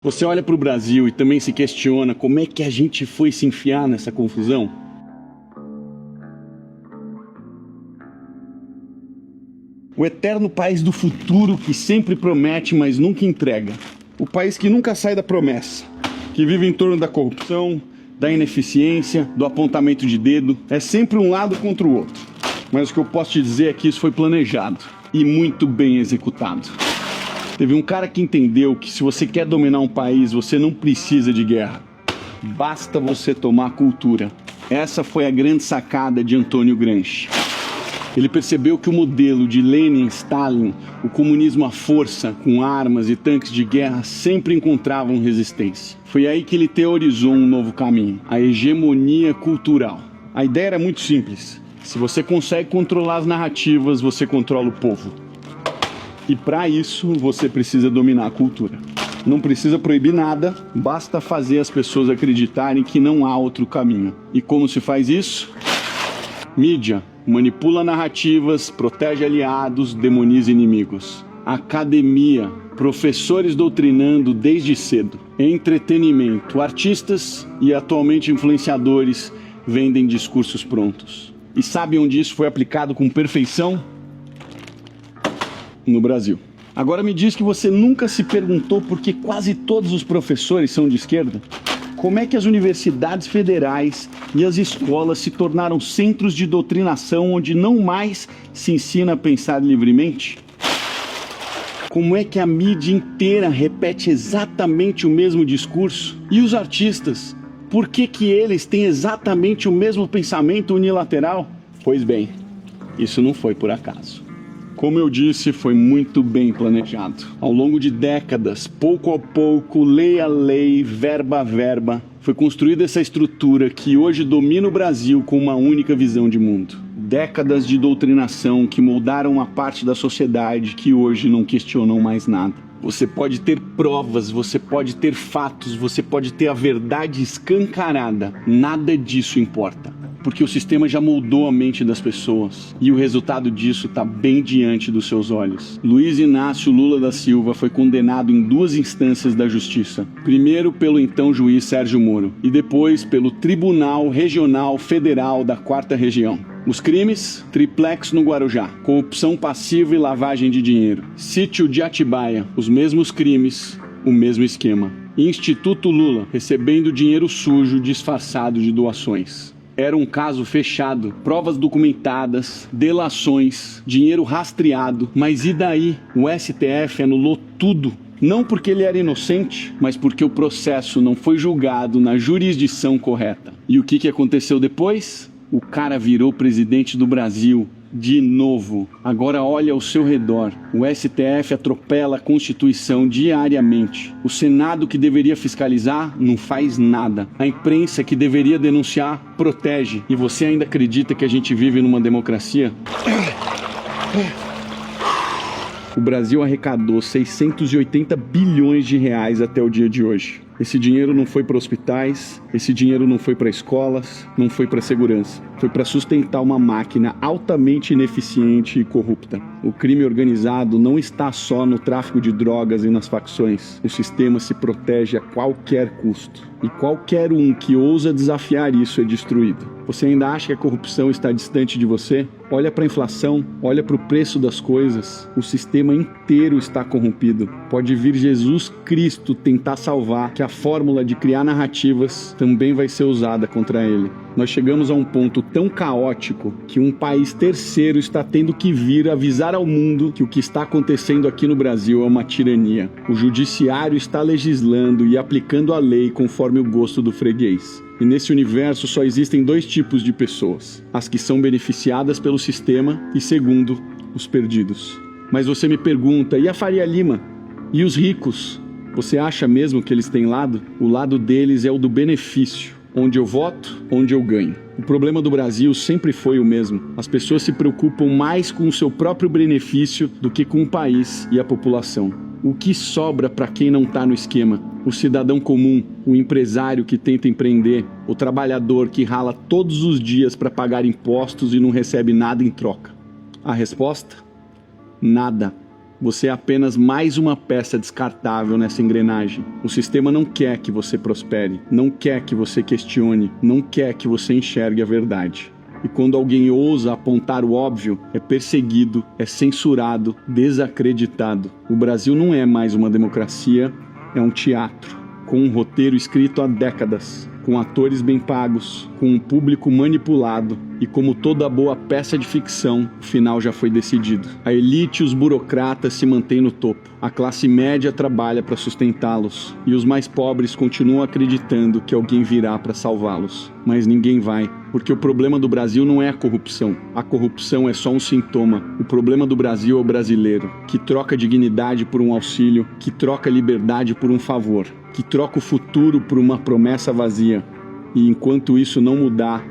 Você olha para o Brasil e também se questiona como é que a gente foi se enfiar nessa confusão? O eterno país do futuro que sempre promete, mas nunca entrega. O país que nunca sai da promessa, que vive em torno da corrupção, da ineficiência, do apontamento de dedo. É sempre um lado contra o outro. Mas o que eu posso te dizer é que isso foi planejado e muito bem executado. Teve um cara que entendeu que se você quer dominar um país, você não precisa de guerra. Basta você tomar cultura. Essa foi a grande sacada de Antônio Gramsci. Ele percebeu que o modelo de Lenin e Stalin, o comunismo à força, com armas e tanques de guerra, sempre encontravam resistência. Foi aí que ele teorizou um novo caminho, a hegemonia cultural. A ideia era muito simples. Se você consegue controlar as narrativas, você controla o povo. E para isso, você precisa dominar a cultura. Não precisa proibir nada, basta fazer as pessoas acreditarem que não há outro caminho. E como se faz isso? Mídia. Manipula narrativas, protege aliados, demoniza inimigos. Academia. Professores doutrinando desde cedo. Entretenimento. Artistas e atualmente influenciadores vendem discursos prontos. E sabe onde isso foi aplicado com perfeição? No Brasil. Agora me diz que você nunca se perguntou por que quase todos os professores são de esquerda? Como é que as universidades federais e as escolas se tornaram centros de doutrinação onde não mais se ensina a pensar livremente? Como é que a mídia inteira repete exatamente o mesmo discurso? E os artistas? Por que eles têm exatamente o mesmo pensamento unilateral? Pois bem, isso não foi por acaso. Como eu disse, foi muito bem planejado. Ao longo de décadas, pouco a pouco, lei a lei, verba a verba, foi construída essa estrutura que hoje domina o Brasil com uma única visão de mundo. Décadas de doutrinação que moldaram uma parte da sociedade que hoje não questionam mais nada. Você pode ter provas, você pode ter fatos, você pode ter a verdade escancarada. Nada disso importa. Porque o sistema já moldou a mente das pessoas e o resultado disso está bem diante dos seus olhos. Luiz Inácio Lula da Silva foi condenado em 2 instâncias da justiça. Primeiro pelo então juiz Sérgio Moro e depois pelo Tribunal Regional Federal da 4ª Região. Os crimes: triplex no Guarujá, corrupção passiva e lavagem de dinheiro. Sítio de Atibaia, os mesmos crimes, o mesmo esquema. Instituto Lula, recebendo dinheiro sujo disfarçado de doações. Era um caso fechado, provas documentadas, delações, dinheiro rastreado. Mas e daí? O STF anulou tudo. Não porque ele era inocente, mas porque o processo não foi julgado na jurisdição correta. E o que aconteceu depois? O cara virou presidente do Brasil. De novo. Agora olha ao seu redor. O STF atropela a Constituição diariamente. O Senado, que deveria fiscalizar, não faz nada. A imprensa, que deveria denunciar, protege. E você ainda acredita que a gente vive numa democracia? O Brasil arrecadou 680 bilhões de reais até o dia de hoje. Esse dinheiro não foi para hospitais, esse dinheiro não foi para escolas, não foi para segurança. Foi para sustentar uma máquina altamente ineficiente e corrupta. O crime organizado não está só no tráfico de drogas e nas facções. O sistema se protege a qualquer custo. E qualquer um que ousa desafiar isso é destruído. Você ainda acha que a corrupção está distante de você? Olha para a inflação, olha para o preço das coisas. O sistema inteiro está corrompido. Pode vir Jesus Cristo tentar salvar, que a fórmula de criar narrativas também vai ser usada contra ele. Nós chegamos a um ponto tão caótico que um país terceiro está tendo que vir avisar ao mundo que o que está acontecendo aqui no Brasil é uma tirania. O judiciário está legislando e aplicando a lei conforme o gosto do freguês. E nesse universo só existem 2 tipos de pessoas: as que são beneficiadas pelo sistema e, segundo, os perdidos. Mas você me pergunta, e a Faria Lima? E os ricos? Você acha mesmo que eles têm lado? O lado deles é o do benefício. Onde eu voto, onde eu ganho. O problema do Brasil sempre foi o mesmo. As pessoas se preocupam mais com o seu próprio benefício do que com o país e a população. O que sobra para quem não está no esquema? O cidadão comum, o empresário que tenta empreender, o trabalhador que rala todos os dias para pagar impostos e não recebe nada em troca. A resposta? Nada. Você é apenas mais uma peça descartável nessa engrenagem. O sistema não quer que você prospere, não quer que você questione, não quer que você enxergue a verdade. E quando alguém ousa apontar o óbvio, é perseguido, é censurado, desacreditado. O Brasil não é mais uma democracia, é um teatro, com um roteiro escrito há décadas, com atores bem pagos, com um público manipulado e, como toda boa peça de ficção, o final já foi decidido. A elite e os burocratas se mantêm no topo, a classe média trabalha para sustentá-los e os mais pobres continuam acreditando que alguém virá para salvá-los. Mas ninguém vai, porque o problema do Brasil não é a corrupção é só um sintoma. O problema do Brasil é o brasileiro, que troca dignidade por um auxílio, que troca liberdade por um favor, que troca o futuro por uma promessa vazia. E enquanto isso não mudar,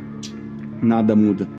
nada muda.